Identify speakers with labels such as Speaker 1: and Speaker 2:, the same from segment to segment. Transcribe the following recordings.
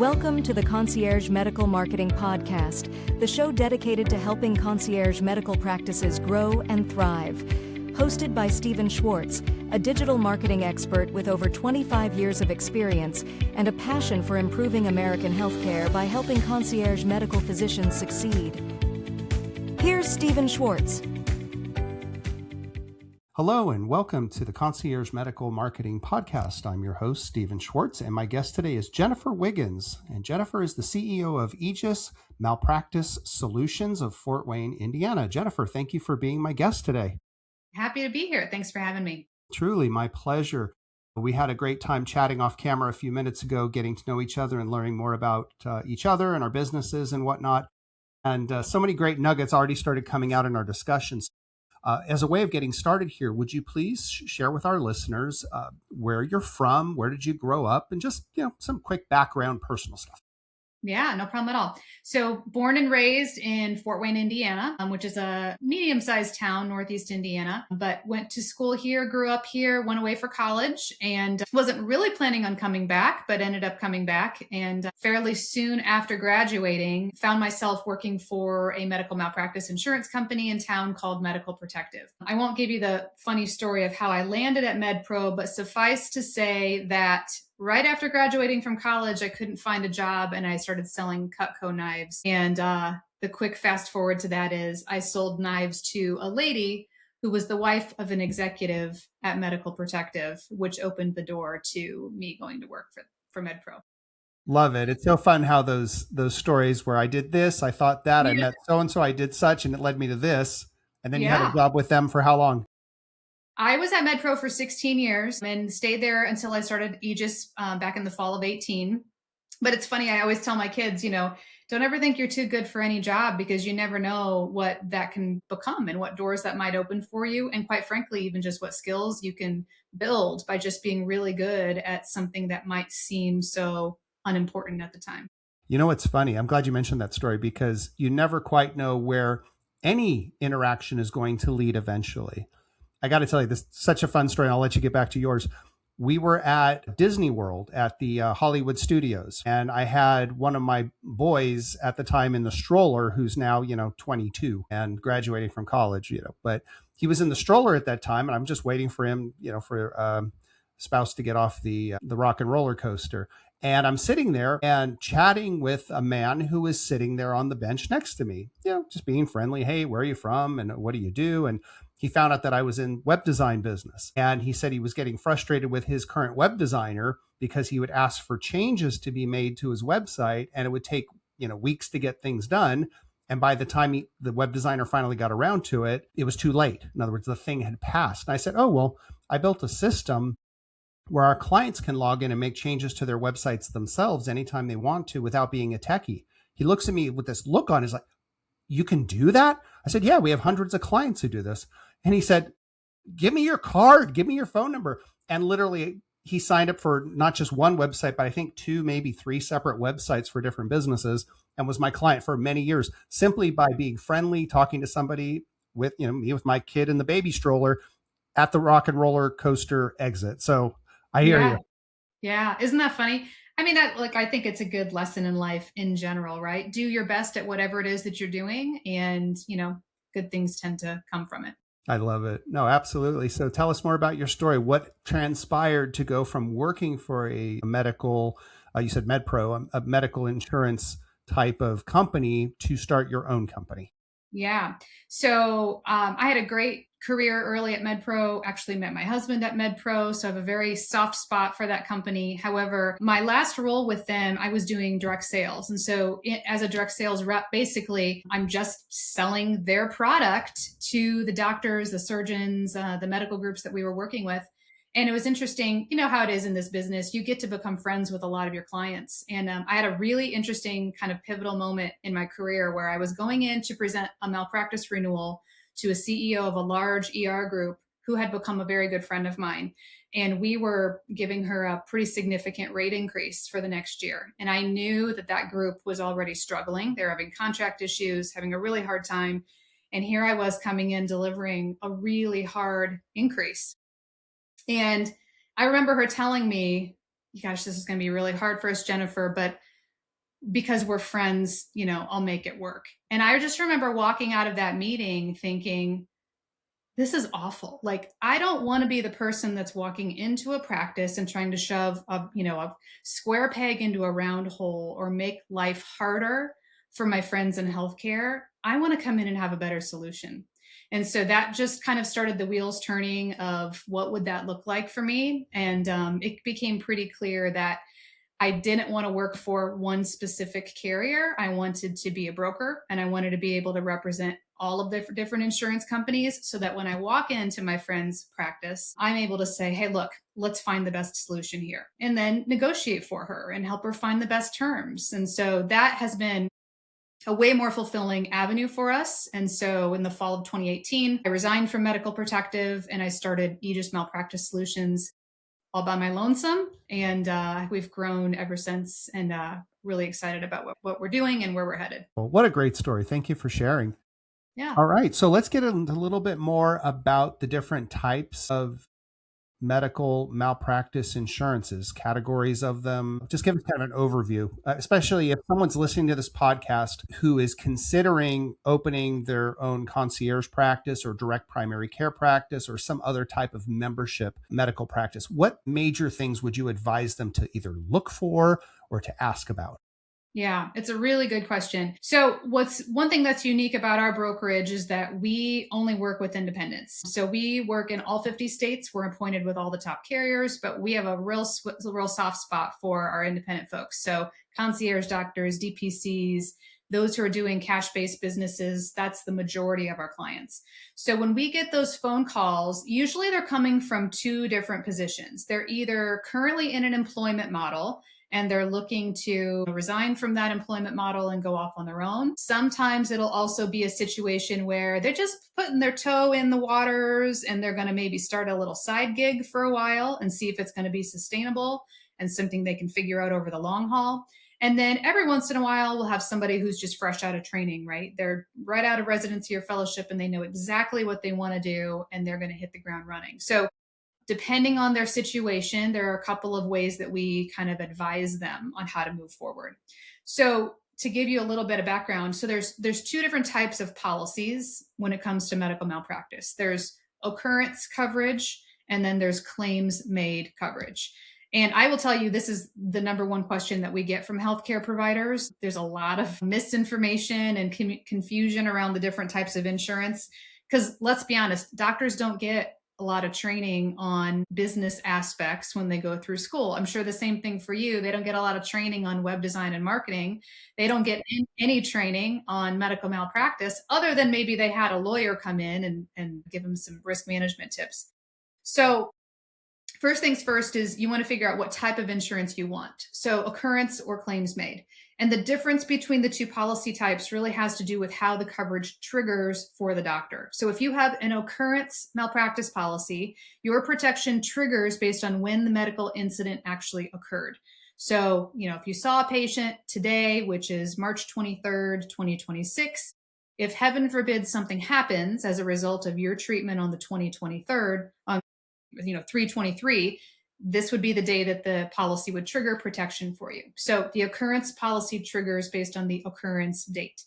Speaker 1: Welcome to the Concierge Medical Marketing Podcast, the show dedicated to helping concierge medical practices grow and thrive. Hosted by Schwarz, a digital marketing expert with over 25 years of experience and a passion for improving American healthcare by helping concierge medical physicians succeed. Here's Schwarz.
Speaker 2: Hello and welcome to the Concierge Medical Marketing Podcast. I'm your host, Schwarz, and my guest today is Jennifer Wiggins. And Jennifer is the CEO of Aegis Malpractice Solutions of Fort Wayne, Indiana. Jennifer, thank you for being my guest today.
Speaker 3: Happy to be here. Thanks for having me.
Speaker 2: Truly, my pleasure. We had a great time chatting off camera a few minutes ago, getting to know each other and learning more about each other and our businesses and whatnot. And so many great nuggets already started coming out in our discussions. As a way of getting started here, would you please share with our listeners where you're from, where did you grow up, and just some quick background, personal stuff.
Speaker 3: Yeah, no problem at all. So born and raised in Fort Wayne, Indiana, which is a medium-sized town, Northeast Indiana, but went to school here, grew up here, went away for college, and wasn't really planning on coming back, but ended up coming back. And fairly soon after graduating, found myself working for a medical malpractice insurance company in town called Medical Protective. I won't give you the funny story of how I landed at MedPro, but suffice to say that right after graduating from college, I couldn't find a job and I started selling Cutco knives. And the quick fast forward to that is I sold knives to a lady who was the wife of an executive at Medical Protective, which opened the door to me going to work for MedPro.
Speaker 2: Love it. It's so fun how those stories where I did this, I thought that, I met so-and-so, I did such, and it led me to this. And then you had a job with them for how long?
Speaker 3: I was at MedPro for 16 years and stayed there until I started Aegis back in the fall of 18. But it's funny, I always tell my kids, don't ever think you're too good for any job because you never know what that can become and what doors that might open for you. And quite frankly, even just what skills you can build by just being really good at something that might seem so unimportant at the time.
Speaker 2: It's funny. I'm glad you mentioned that story because you never quite know where any interaction is going to lead eventually. I got to tell you, this is such a fun story. I'll let you get back to yours. We were at Disney World at the Hollywood Studios, and I had one of my boys at the time in the stroller, who's now, 22 and graduating from college, but he was in the stroller at that time, and I'm just waiting for him, for spouse to get off the rock and roller coaster. And I'm sitting there and chatting with a man who was sitting there on the bench next to me, just being friendly. Hey, where are you from? And what do you do? And he found out that I was in web design business. And he said he was getting frustrated with his current web designer because he would ask for changes to be made to his website and it would take, weeks to get things done. And by the time the web designer finally got around to it, it was too late. In other words, the thing had passed. And I said, oh, well, I built a system where our clients can log in and make changes to their websites themselves anytime they want to without being a techie. He looks at me with this look on, he's like, you can do that? I said, yeah, we have hundreds of clients who do this. And he said, give me your card, give me your phone number. And literally he signed up for not just one website, but I think 2, maybe 3 separate websites for different businesses and was my client for many years simply by being friendly, talking to somebody with, me with my kid in the baby stroller at the rock and roller coaster exit. So I hear you.
Speaker 3: Yeah. Isn't that funny? I mean, I think it's a good lesson in life in general, right? Do your best at whatever it is that you're doing and, good things tend to come from it.
Speaker 2: I love it. No, absolutely. So tell us more about your story. What transpired to go from working for a medical, you said MedPro, a medical insurance type of company to start your own company?
Speaker 3: Yeah. So I had a great career early at MedPro, actually met my husband at MedPro. So I have a very soft spot for that company. However, my last role with them, I was doing direct sales. And so as a direct sales rep, basically, I'm just selling their product to the doctors, the surgeons, the medical groups that we were working with. And it was interesting, how it is in this business, you get to become friends with a lot of your clients. And I had a really interesting kind of pivotal moment in my career where I was going in to present a malpractice renewal to a CEO of a large ER group who had become a very good friend of mine. And we were giving her a pretty significant rate increase for the next year. And I knew that group was already struggling. They're having contract issues, having a really hard time. And here I was coming in delivering a really hard increase. And I remember her telling me, gosh, this is going to be really hard for us, Jennifer, but because we're friends, I'll make it work. And I just remember walking out of that meeting thinking, this is awful. Like, I don't want to be the person that's walking into a practice and trying to shove a square peg into a round hole or make life harder for my friends in healthcare. I want to come in and have a better solution. And so that just kind of started the wheels turning of what would that look like for me. And it became pretty clear that I didn't want to work for one specific carrier. I wanted to be a broker, and I wanted to be able to represent all of the different insurance companies so that when I walk into my friend's practice, I'm able to say, hey, look, let's find the best solution here, and then negotiate for her and help her find the best terms. And so that has been a way more fulfilling avenue for us. And so in the fall of 2018, I resigned from Medical Protective and I started Aegis Malpractice Solutions all by my lonesome. And we've grown ever since, and really excited about what we're doing and where we're headed.
Speaker 2: Well, what a great story. Thank you for sharing.
Speaker 3: Yeah.
Speaker 2: All right. So let's get into a little bit more about the different types of medical malpractice insurances, categories of them. Just give us kind of an overview, especially if someone's listening to this podcast who is considering opening their own concierge practice or direct primary care practice or some other type of membership medical practice. What major things would you advise them to either look for or to ask about?
Speaker 3: Yeah, it's a really good question. So what's one thing that's unique about our brokerage is that we only work with independents. So we work in all 50 states. We're appointed with all the top carriers, but we have a real soft spot for our independent folks. So concierge doctors, DPCs, those who are doing cash-based businesses, that's the majority of our clients. So when we get those phone calls, usually they're coming from two different positions. They're either currently in an employment model and they're looking to resign from that employment model and go off on their own. Sometimes it'll also be a situation where they're just putting their toe in the waters and they're going to maybe start a little side gig for a while and see if it's going to be sustainable and something they can figure out over the long haul. And then every once in a while, we'll have somebody who's just fresh out of training, right? They're right out of residency or fellowship and they know exactly what they want to do and they're going to hit the ground running. So depending on their situation, there are a couple of ways that we kind of advise them on how to move forward. So to give you a little bit of background, so there's two different types of policies when it comes to medical malpractice. There's occurrence coverage, and then there's claims made coverage. And I will tell you, this is the number one question that we get from healthcare providers. There's a lot of misinformation and confusion around the different types of insurance. Because let's be honest, doctors don't get a lot of training on business aspects when they go through school. I'm sure the same thing for you. They don't get a lot of training on web design and marketing. They don't get any training on medical malpractice other than maybe they had a lawyer come in and give them some risk management tips. So first things first is you want to figure out what type of insurance you want. So occurrence or claims made. And the difference between the two policy types really has to do with how the coverage triggers for the doctor. So if you have an occurrence malpractice policy, your protection triggers based on when the medical incident actually occurred. So, if you saw a patient today, which is March 23rd, 2026, if heaven forbid something happens as a result of your treatment on the 2023rd, 3/23, this would be the day that the policy would trigger protection for you. So the occurrence policy triggers based on the occurrence date.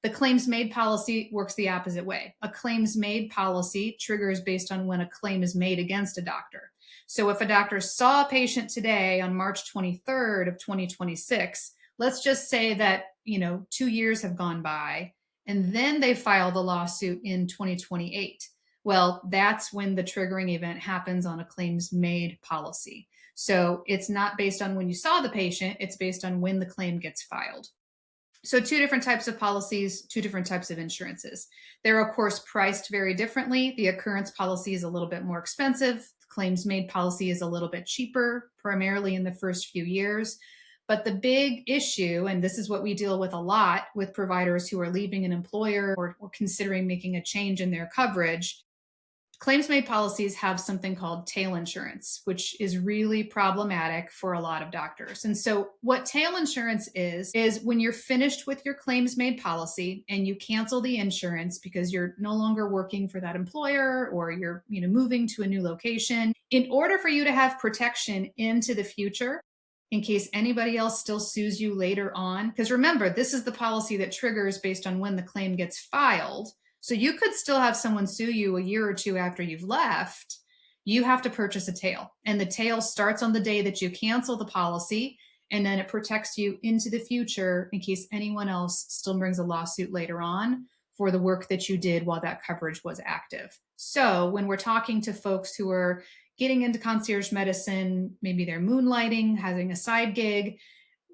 Speaker 3: The claims made policy works the opposite way. A claims made policy triggers based on when a claim is made against a doctor. So if a doctor saw a patient today on March 23rd of 2026, let's just say that, 2 years have gone by and then they filed a lawsuit in 2028. Well, that's when the triggering event happens on a claims made policy. So it's not based on when you saw the patient, it's based on when the claim gets filed. So two different types of policies, two different types of insurances. They're of course priced very differently. The occurrence policy is a little bit more expensive. The claims made policy is a little bit cheaper, primarily in the first few years. But the big issue, and this is what we deal with a lot with providers who are leaving an employer or considering making a change in their coverage, claims made policies have something called tail insurance, which is really problematic for a lot of doctors. And so what tail insurance is when you're finished with your claims made policy and you cancel the insurance because you're no longer working for that employer or you're moving to a new location, in order for you to have protection into the future, in case anybody else still sues you later on. Because remember, this is the policy that triggers based on when the claim gets filed. So you could still have someone sue you a year or two after you've left. You have to purchase a tail. And the tail starts on the day that you cancel the policy. And then it protects you into the future in case anyone else still brings a lawsuit later on for the work that you did while that coverage was active. So when we're talking to folks who are getting into concierge medicine, maybe they're moonlighting, having a side gig,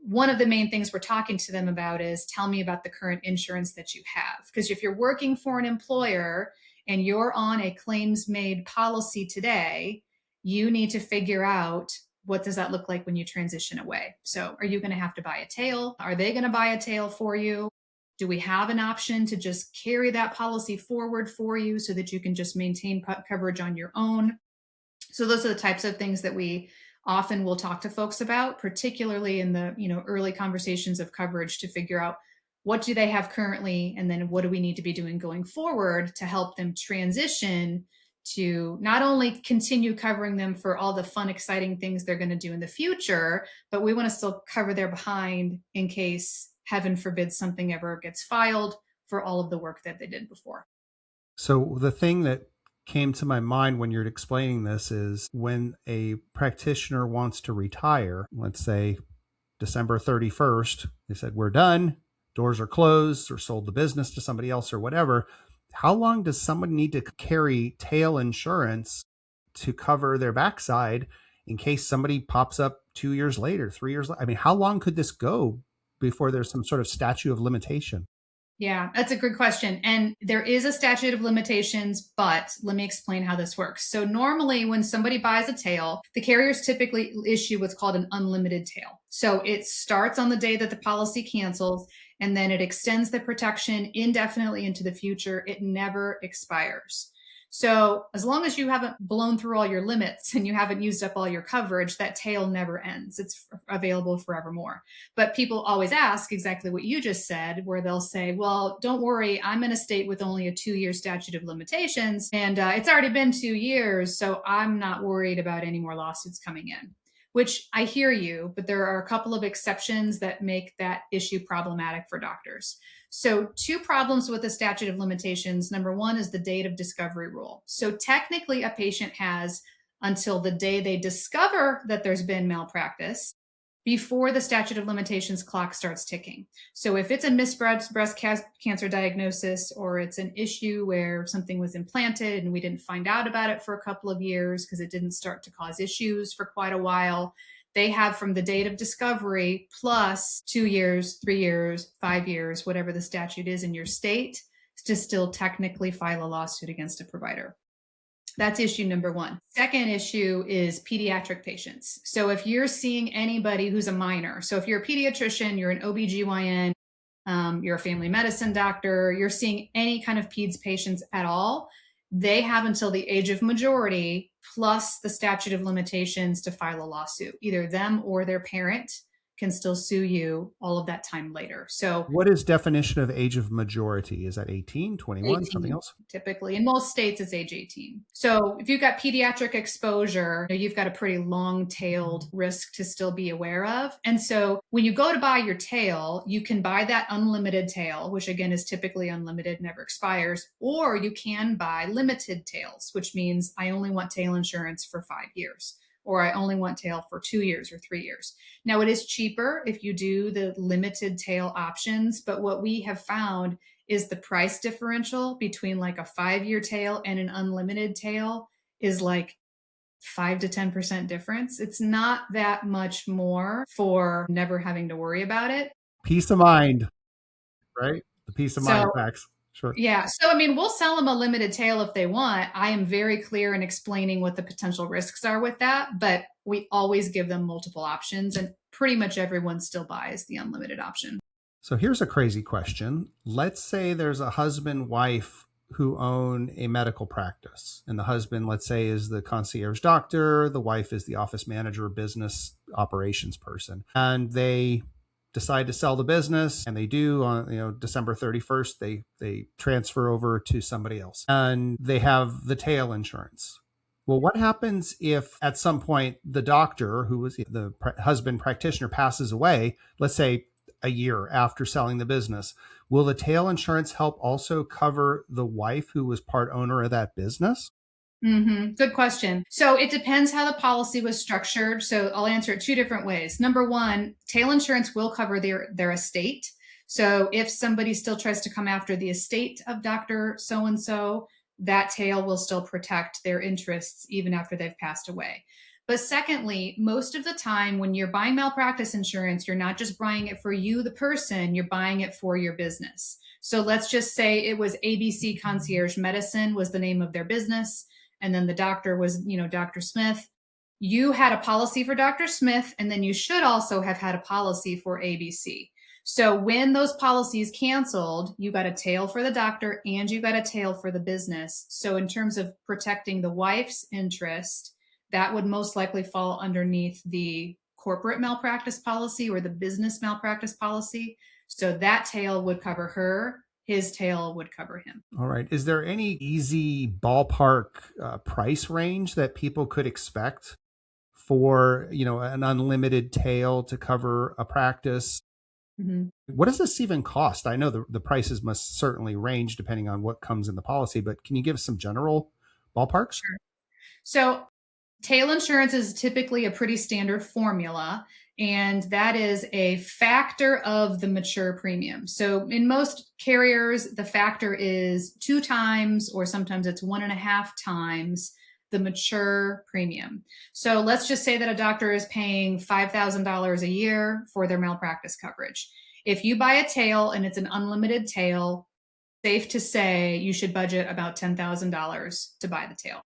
Speaker 3: one of the main things we're talking to them about is tell me about the current insurance that you have. Because if you're working for an employer and you're on a claims made policy today, you need to figure out what does that look like when you transition away. So are you going to have to buy a tail? Are they going to buy a tail for you? Do we have an option to just carry that policy forward for you so that you can just maintain coverage on your own? So those are the types of things that we often will talk to folks about, particularly in the early conversations of coverage, to figure out what do they have currently, and then what do we need to be doing going forward to help them transition to not only continue covering them for all the fun, exciting things they're going to do in the future, but we want to still cover their behind in case, heaven forbid, something ever gets filed for all of the work that they did before.
Speaker 2: So the thing that came to my mind when you're explaining this is when a practitioner wants to retire, let's say December 31st, they said, we're done, doors are closed, or sold the business to somebody else or whatever. How long does someone need to carry tail insurance to cover their backside in case somebody pops up 2 years later, 3 years later? I mean, how long could this go before there's some sort of statute of limitation?
Speaker 3: Yeah, that's a good question. And there is a statute of limitations, but let me explain how this works. So normally when somebody buys a tail, the carriers typically issue what's called an unlimited tail. So it starts on the day that the policy cancels, and then it extends the protection indefinitely into the future. It never expires. So as long as you haven't blown through all your limits and you haven't used up all your coverage, that tail never ends. It's available forevermore. But people always ask exactly what you just said, where they'll say, well, don't worry, I'm in a state with only a 2-year statute of limitations, and it's already been 2 years, so I'm not worried about any more lawsuits coming in. Which I hear you, but there are a couple of exceptions that make that issue problematic for doctors. So 2 problems with the statute of limitations. Number 1 is the date of discovery rule. So technically a patient has until the day they discover that there's been malpractice before the statute of limitations clock starts ticking. So if it's a misbreast breast cancer diagnosis, or it's an issue where something was implanted and we didn't find out about it for a couple of years because it didn't start to cause issues for quite a while, they have from the date of discovery plus 2 years, 3 years, 5 years, whatever the statute is in your state, to still technically file a lawsuit against a provider. That's issue number 1. Second issue is pediatric patients. So if you're seeing anybody who's a minor, so if you're a pediatrician, you're an OBGYN, you're a family medicine doctor, you're seeing any kind of peds patients at all, they have until the age of majority plus the statute of limitations to file a lawsuit. Either them or their parent can still sue you all of that time later. So
Speaker 2: what is definition of age of majority? Is that 18, 21,
Speaker 3: 18,
Speaker 2: something else?
Speaker 3: Typically, in most states, it's age 18. So if you've got pediatric exposure, you've got a pretty long-tailed risk to still be aware of. And so when you go to buy your tail, you can buy that unlimited tail, which again is typically unlimited, never expires, or you can buy limited tails, which means I only want tail insurance for 5 years. Or I only want tail for 2 years or 3 years. Now, it is cheaper if you do the limited tail options, but what we have found is the price differential between like a 5-year tail and an unlimited tail is like 5 to 10% difference. It's not that much more for never having to worry about it.
Speaker 2: Peace of mind, right? The peace of mind facts. Sure.
Speaker 3: Yeah. So, I mean, we'll sell them a limited tail if they want. I am very clear in explaining what the potential risks are with that, but we always give them multiple options, and pretty much everyone still buys the unlimited option.
Speaker 2: So here's a crazy question. Let's say there's a husband, wife who own a medical practice, and the husband, let's say, is the concierge doctor. The wife is the office manager, business operations person, and they decide to sell the business, and they do on December 31st, they transfer over to somebody else, and they have the tail insurance. Well, what happens if at some point the doctor, who was the husband practitioner, passes away, let's say a year after selling the business? Will the tail insurance help also cover the wife who was part owner of that business?
Speaker 3: Good question. So it depends how the policy was structured. So I'll answer it two different ways. Number one, tail insurance will cover their estate. So if somebody still tries to come after the estate of Dr. So-and-so, that tail will still protect their interests even after they've passed away. But secondly, most of the time when you're buying malpractice insurance, you're not just buying it for you, the person, you're buying it for your business. So let's just say it was ABC Concierge Medicine was the name of their business. And then the doctor was, Dr. Smith. You had a policy for Dr. Smith, and then you should also have had a policy for ABC. So when those policies canceled, you got a tail for the doctor and you got a tail for the business. So in terms of protecting the wife's interest, that would most likely fall underneath the corporate malpractice policy or the business malpractice policy. So that tail would cover her. His tail would cover him.
Speaker 2: All right. Is there any easy ballpark price range that people could expect for, an unlimited tail to cover a practice?
Speaker 3: Mm-hmm.
Speaker 2: What does this even cost? I know the prices must certainly range depending on what comes in the policy, but can you give some general ballparks?
Speaker 3: Sure. So tail insurance is typically a pretty standard formula, and that is a factor of the mature premium. So in most carriers, the factor is 2 times, or sometimes it's 1.5 times the mature premium. So let's just say that a doctor is paying $5,000 a year for their malpractice coverage. If you buy a tail and it's an unlimited tail, safe to say you should budget about $10,000 to buy the tail.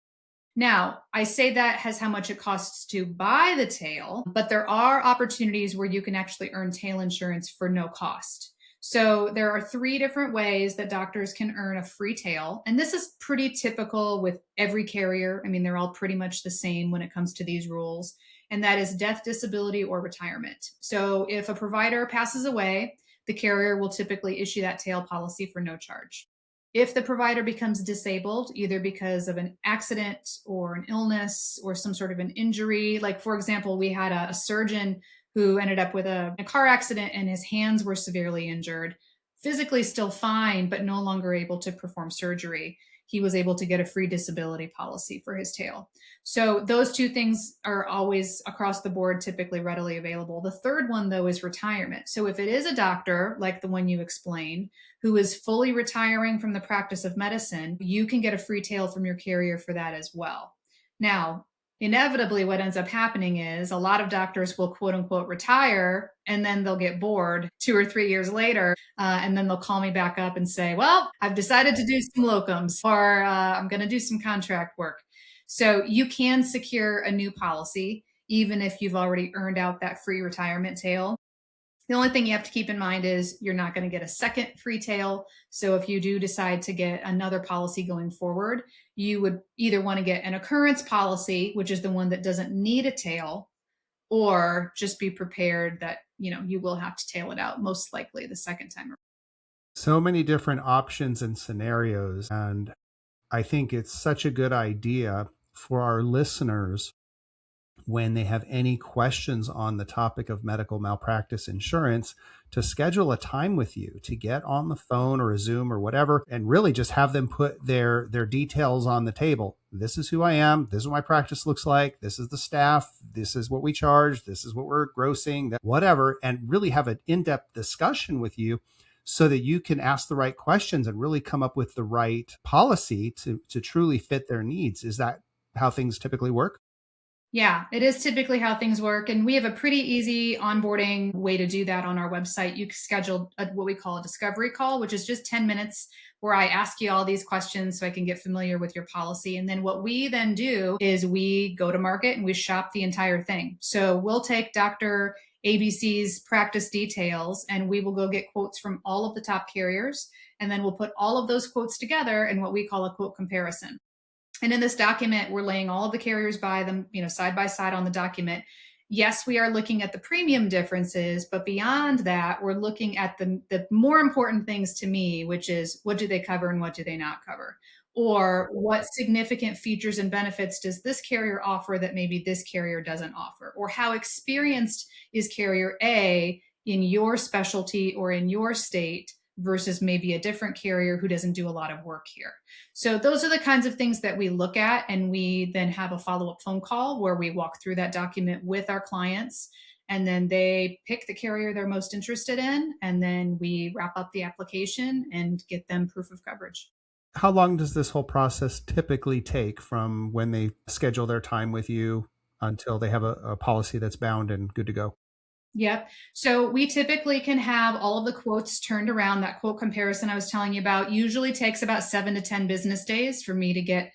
Speaker 3: Now, I say that has how much it costs to buy the tail, but there are opportunities where you can actually earn tail insurance for no cost. So there are 3 different ways that doctors can earn a free tail. And this is pretty typical with every carrier. I mean, they're all pretty much the same when it comes to these rules. And that is death, disability, or retirement. So if a provider passes away, the carrier will typically issue that tail policy for no charge. If the provider becomes disabled, either because of an accident or an illness or some sort of an injury, like for example, we had a surgeon who ended up with a car accident and his hands were severely injured, physically still fine, but no longer able to perform surgery. He was able to get a free disability policy for his tail. So those 2 things are always across the board, typically readily available. The third one, though, is retirement. So if it is a doctor, like the one you explained, who is fully retiring from the practice of medicine, you can get a free tail from your carrier for that as well. Now, inevitably, what ends up happening is a lot of doctors will quote unquote retire, and then they'll get bored 2 or 3 years later. And then they'll call me back up and say, well, I've decided to do some locums, or I'm going to do some contract work. So you can secure a new policy, even if you've already earned out that free retirement tail. The only thing you have to keep in mind is you're not going to get a second free tail. So if you do decide to get another policy going forward, you would either want to get an occurrence policy, which is the one that doesn't need a tail, or just be prepared that, you will have to tail it out most likely the second time around.
Speaker 2: So many different options and scenarios. And I think it's such a good idea for our listeners when they have any questions on the topic of medical malpractice insurance to schedule a time with you to get on the phone or a Zoom or whatever, and really just have them put their details on the table. This is who I am. This is what my practice looks like. This is the staff. This is what we charge. This is what we're grossing, whatever, and really have an in-depth discussion with you so that you can ask the right questions and really come up with the right policy to truly fit their needs. Is that how things typically work?
Speaker 3: Yeah, it is typically how things work. And we have a pretty easy onboarding way to do that on our website. You can schedule what we call a discovery call, which is just 10 minutes where I ask you all these questions so I can get familiar with your policy. And then what we then do is we go to market and we shop the entire thing. So we'll take Dr. ABC's practice details and we will go get quotes from all of the top carriers. And then we'll put all of those quotes together in what we call a quote comparison. And in this document, we're laying all of the carriers by them, side by side on the document. Yes, we are looking at the premium differences, but beyond that, we're looking at the more important things to me, which is what do they cover and what do they not cover? Or what significant features and benefits does this carrier offer that maybe this carrier doesn't offer? Or how experienced is carrier A in your specialty or in your state versus maybe a different carrier who doesn't do a lot of work here? So those are the kinds of things that we look at, and we then have a follow-up phone call where we walk through that document with our clients, and then they pick the carrier they're most interested in, and then we wrap up the application and get them proof of coverage.
Speaker 2: How long does this whole process typically take from when they schedule their time with you until they have a policy that's bound and good to go?
Speaker 3: Yep. So we typically can have all of the quotes turned around. That quote comparison I was telling you about usually takes about 7 to 10 business days for me to get,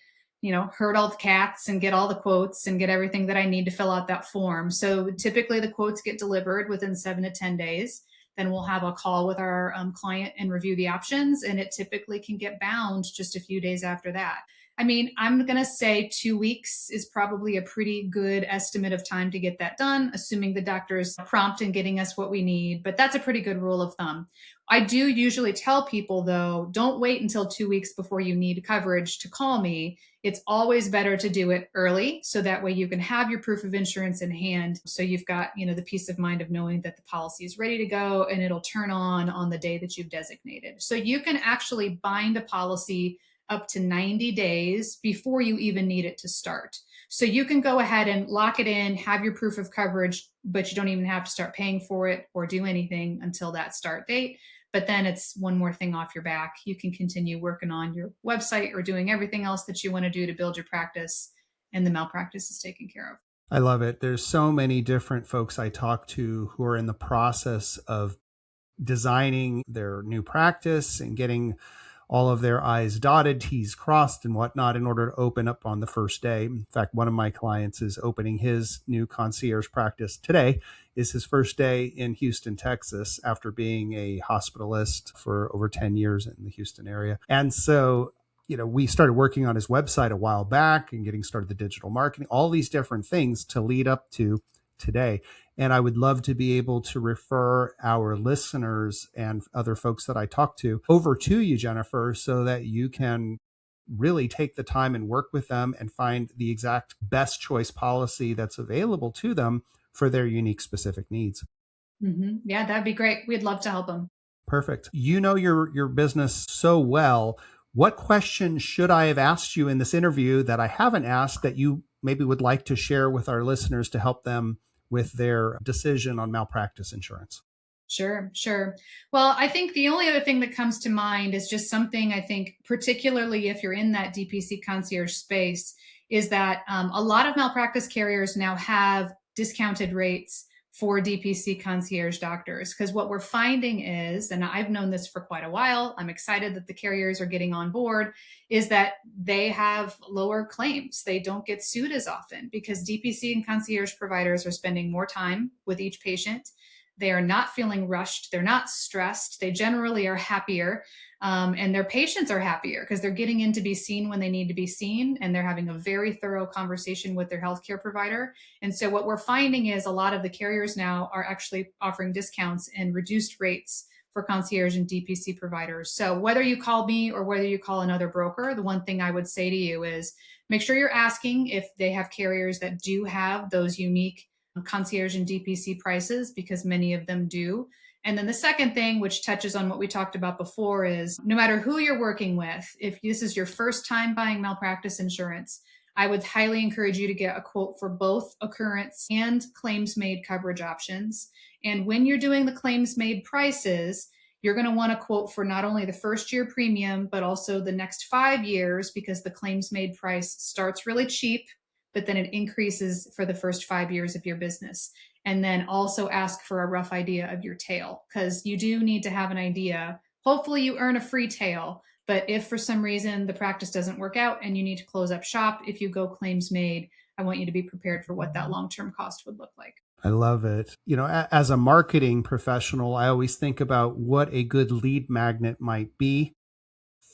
Speaker 3: herd all the cats and get all the quotes and get everything that I need to fill out that form. So typically the quotes get delivered within 7 to 10 days. Then we'll have a call with our client and review the options. And it typically can get bound just a few days after that. I mean, I'm going to say 2 weeks is probably a pretty good estimate of time to get that done, assuming the doctor's prompt in getting us what we need. But that's a pretty good rule of thumb. I do usually tell people, though, don't wait until 2 weeks before you need coverage to call me. It's always better to do it early, so that way you can have your proof of insurance in hand. So you've got, the peace of mind of knowing that the policy is ready to go and it'll turn on the day that you've designated. So you can actually bind a policy up to 90 days before you even need it to start. So you can go ahead and lock it in, have your proof of coverage, but you don't even have to start paying for it or do anything until that start date. But then it's one more thing off your back. You can continue working on your website or doing everything else that you want to do to build your practice, and the malpractice is taken care of.
Speaker 2: I love it. There's so many different folks I talk to who are in the process of designing their new practice and getting all of their I's dotted, T's crossed and whatnot in order to open up on the first day. In fact, one of my clients is opening his new concierge practice today. Is his first day in Houston, Texas, after being a hospitalist for over 10 years in the Houston area. And so, we started working on his website a while back and getting started the digital marketing, all these different things to lead up to today. And I would love to be able to refer our listeners and other folks that I talk to over to you, Jennifer, so that you can really take the time and work with them and find the exact best choice policy that's available to them for their unique specific needs.
Speaker 3: Mm-hmm. Yeah, that'd be great. We'd love to help them.
Speaker 2: Perfect. You know your business so well. What question should I have asked you in this interview that I haven't asked that you maybe would like to share with our listeners to help them with their decision on malpractice insurance?
Speaker 3: Sure. Well, I think the only other thing that comes to mind is just something I think, particularly if you're in that DPC concierge space, is that a lot of malpractice carriers now have discounted rates for DPC concierge doctors. Because what we're finding is, and I've known this for quite a while, I'm excited that the carriers are getting on board, is that they have lower claims. They don't get sued as often because DPC and concierge providers are spending more time with each patient. They are not feeling rushed. They're not stressed. They generally are happier. And their patients are happier because they're getting in to be seen when they need to be seen. And they're having a very thorough conversation with their healthcare provider. And so what we're finding is a lot of the carriers now are actually offering discounts and reduced rates for concierge and DPC providers. So whether you call me or whether you call another broker, the one thing I would say to you is make sure you're asking if they have carriers that do have those unique concierge and DPC prices, because many of them do. And then the second thing, which touches on what we talked about before, is no matter who you're working with, if this is your first time buying malpractice insurance, I would highly encourage you to get a quote for both occurrence and claims made coverage options. And when you're doing the claims made prices, you're going to want a quote for not only the first year premium, but also the next 5 years, because the claims made price starts really cheap, but then it increases for the first 5 years of your business. And then also ask for a rough idea of your tail, because you do need to have an idea. Hopefully you earn a free tail, but if for some reason the practice doesn't work out and you need to close up shop, if you go claims made, I want you to be prepared for what that long-term cost would look like.
Speaker 2: I love it. As a marketing professional, I always think about what a good lead magnet might be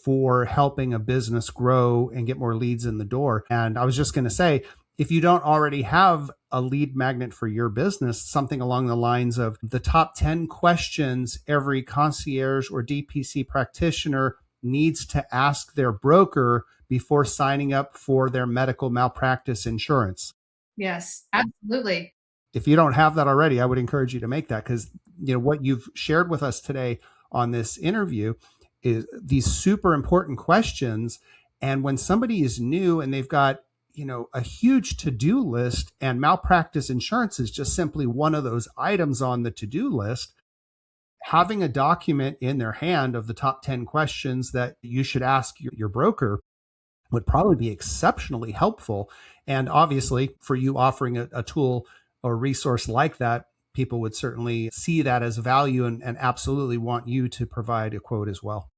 Speaker 2: for helping a business grow and get more leads in the door. And I was just going to say, if you don't already have a lead magnet for your business, something along the lines of the top 10 questions every concierge or DPC practitioner needs to ask their broker before signing up for their medical malpractice insurance.
Speaker 3: Yes, absolutely.
Speaker 2: If you don't have that already, I would encourage you to make that, because what you've shared with us today on this interview is these super important questions. And when somebody is new and they've got a huge to-do list, and malpractice insurance is just simply one of those items on the to-do list, having a document in their hand of the top 10 questions that you should ask your broker would probably be exceptionally helpful. And obviously, for you offering a tool or resource like that, people would certainly see that as value and absolutely want you to provide a quote as well.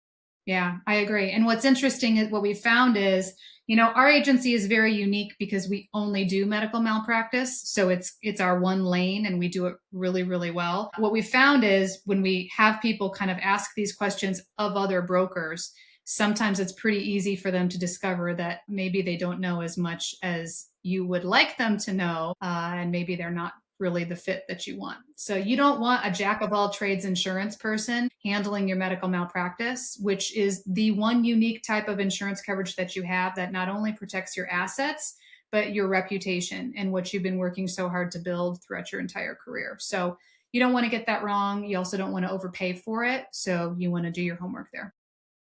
Speaker 3: Yeah, I agree. And what's interesting is what we found is, our agency is very unique because we only do medical malpractice. So it's our one lane and we do it really, really well. What we found is when we have people kind of ask these questions of other brokers, sometimes it's pretty easy for them to discover that maybe they don't know as much as you would like them to know. And maybe they're not really the fit that you want. So you don't want a jack of all trades insurance person handling your medical malpractice, which is the one unique type of insurance coverage that you have that not only protects your assets, but your reputation and what you've been working so hard to build throughout your entire career. So you don't want to get that wrong. You also don't want to overpay for it. So you want to do your homework there.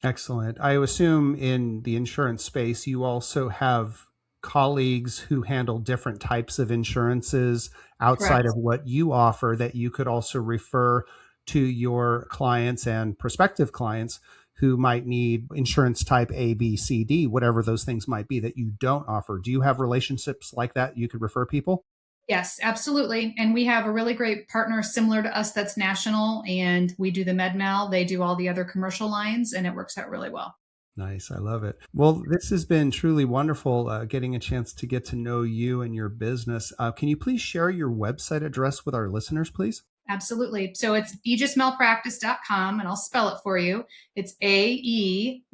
Speaker 2: Excellent. I assume in the insurance space, you also have colleagues who handle different types of insurances outside of what you offer that you could also refer to your clients and prospective clients who might need insurance type A, B, C, D, whatever those things might be that you don't offer. Do you have relationships like that you could refer people?
Speaker 3: Yes, absolutely. And we have a really great partner similar to us that's national, and we do the med mal. They do all the other commercial lines, and it works out really well.
Speaker 2: Nice. I love it. Well, this has been truly wonderful getting a chance to get to know you and your business. Can you please share your website address with our listeners, please?
Speaker 3: Absolutely. So it's aegismalpractice.com, and I'll spell it for you. It's AEGIS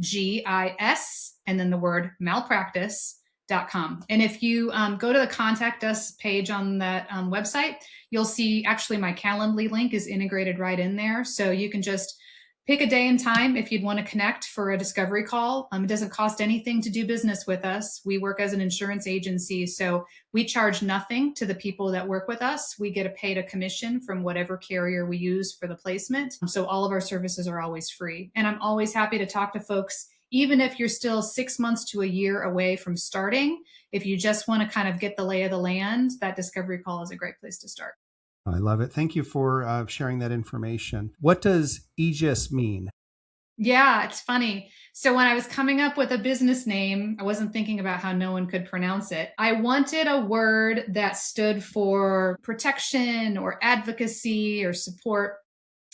Speaker 3: and then the word malpractice.com. And if you go to the contact us page on that website, you'll see actually my Calendly link is integrated right in there. So you can just pick a day and time if you'd want to connect for a discovery call. It doesn't cost anything to do business with us. We work as an insurance agency, so we charge nothing to the people that work with us. We get paid a commission from whatever carrier we use for the placement. So all of our services are always free. And I'm always happy to talk to folks, even if you're still 6 months to a year away from starting. If you just want to kind of get the lay of the land, that discovery call is a great place to start.
Speaker 2: I love it. Thank you for sharing that information. What does Aegis mean?
Speaker 3: Yeah, it's funny. So when I was coming up with a business name, I wasn't thinking about how no one could pronounce it. I wanted a word that stood for protection or advocacy or support.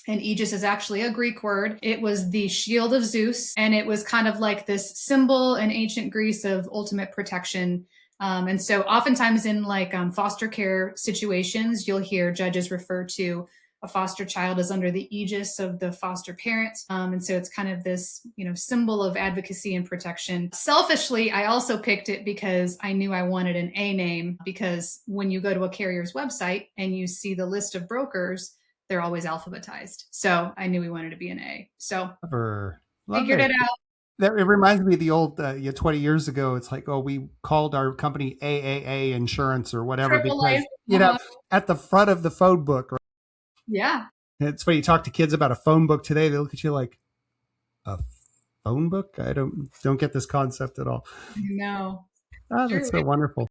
Speaker 3: And Aegis is actually a Greek word. It was the shield of Zeus, and it was kind of like this symbol in ancient Greece of ultimate protection. And so oftentimes in foster care situations, you'll hear judges refer to a foster child as under the aegis of the foster parent. And so it's kind of this, symbol of advocacy and protection. Selfishly, I also picked it because I knew I wanted an A name, because when you go to a carrier's website and you see the list of brokers, they're always alphabetized. So I knew we wanted to be an A. So figured it out.
Speaker 2: It reminds me of the old 20 years ago. It's like, we called our company AAA Insurance or whatever because, at the front of the phone book. Right?
Speaker 3: Yeah.
Speaker 2: It's funny, you talk to kids about a phone book today, they look at you like, a phone book? I don't get this concept at all.
Speaker 3: No.
Speaker 2: That's so wonderful.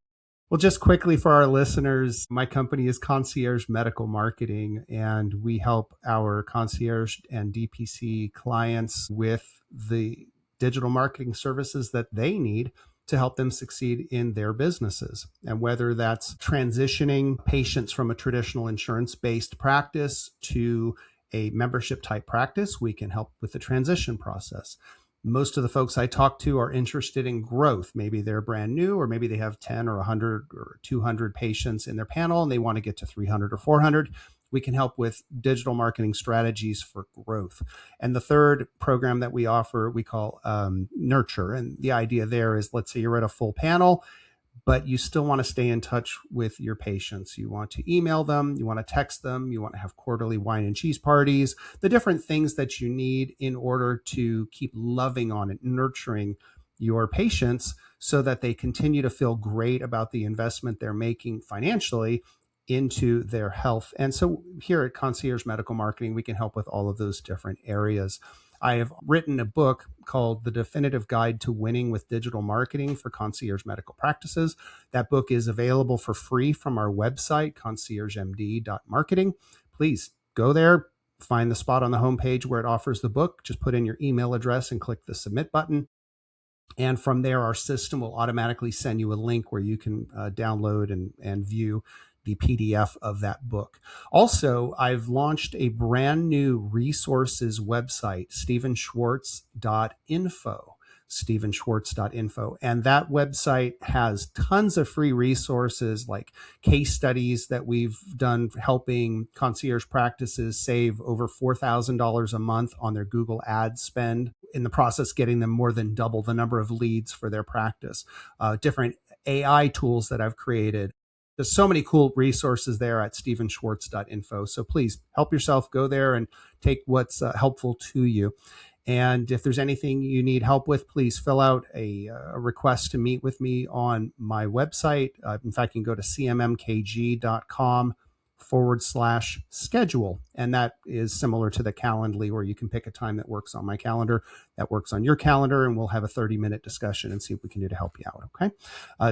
Speaker 2: Well, just quickly for our listeners, my company is Concierge Medical Marketing, and we help our concierge and DPC clients with the digital marketing services that they need to help them succeed in their businesses. And whether that's transitioning patients from a traditional insurance-based practice to a membership type practice, we can help with the transition process. Most of the folks I talk to are interested in growth. Maybe they're brand new, or maybe they have 10 or 100 or 200 patients in their panel and they want to get to 300 or 400. We can help with digital marketing strategies for growth. And the third program that we offer, we call Nurture. And the idea there is, let's say you're at a full panel, but you still want to stay in touch with your patients. You want to email them, you want to text them, you want to have quarterly wine and cheese parties, the different things that you need in order to keep loving on and nurturing your patients so that they continue to feel great about the investment they're making financially into their health. And so here at Concierge Medical Marketing, we can help with all of those different areas. I have written a book called The Definitive Guide to Winning with Digital Marketing for Concierge Medical Practices. That book is available for free from our website, conciergemd.marketing. Please go there, find the spot on the homepage where it offers the book. Just put in your email address and click the submit button. And from there, our system will automatically send you a link where you can download and view the PDF of that book. Also, I've launched a brand new resources website, stevenschwarz.info. stevenschwarz.info. And that website has tons of free resources like case studies that we've done helping concierge practices save over $4,000 a month on their Google ad spend, in the process getting them more than double the number of leads for their practice. Different AI tools that I've created. There's so many cool resources there at stevenschwarz.info. So please help yourself, go there and take what's helpful to you. And if there's anything you need help with, please fill out a request to meet with me on my website. In fact, you can go to cmmkg.com/schedule. And that is similar to the Calendly, where you can pick a time that works on my calendar, that works on your calendar, and we'll have a 30-minute discussion and see what we can do to help you out. Okay.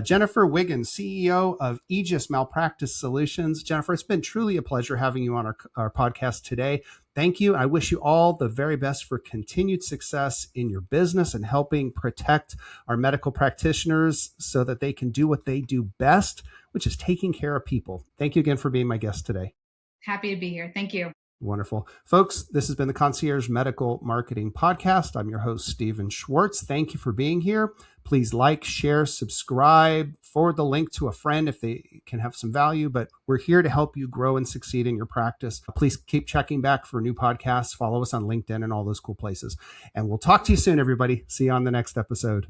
Speaker 2: Jennifer Wiggins, CEO of Aegis Malpractice Solutions. Jennifer, it's been truly a pleasure having you on our podcast today. Thank you. I wish you all the very best for continued success in your business and helping protect our medical practitioners so that they can do what they do best, which is taking care of people. Thank you again for being my guest today.
Speaker 3: Happy to be here. Thank you.
Speaker 2: Wonderful. Folks, this has been the Concierge Medical Marketing Podcast. I'm your host, Stephen Schwartz. Thank you for being here. Please like, share, subscribe, forward the link to a friend if they can have some value. But we're here to help you grow and succeed in your practice. Please keep checking back for new podcasts. Follow us on LinkedIn and all those cool places. And we'll talk to you soon, everybody. See you on the next episode.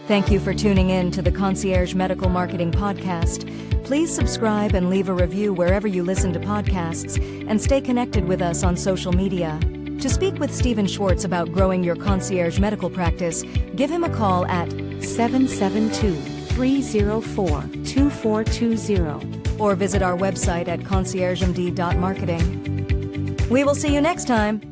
Speaker 1: Thank you for tuning in to the Concierge Medical Marketing Podcast. Please subscribe and leave a review wherever you listen to podcasts, and stay connected with us on social media. To speak with Stephen Schwartz about growing your concierge medical practice, give him a call at
Speaker 4: 772-304-2420
Speaker 1: or visit our website at conciergemd.marketing. We will see you next time.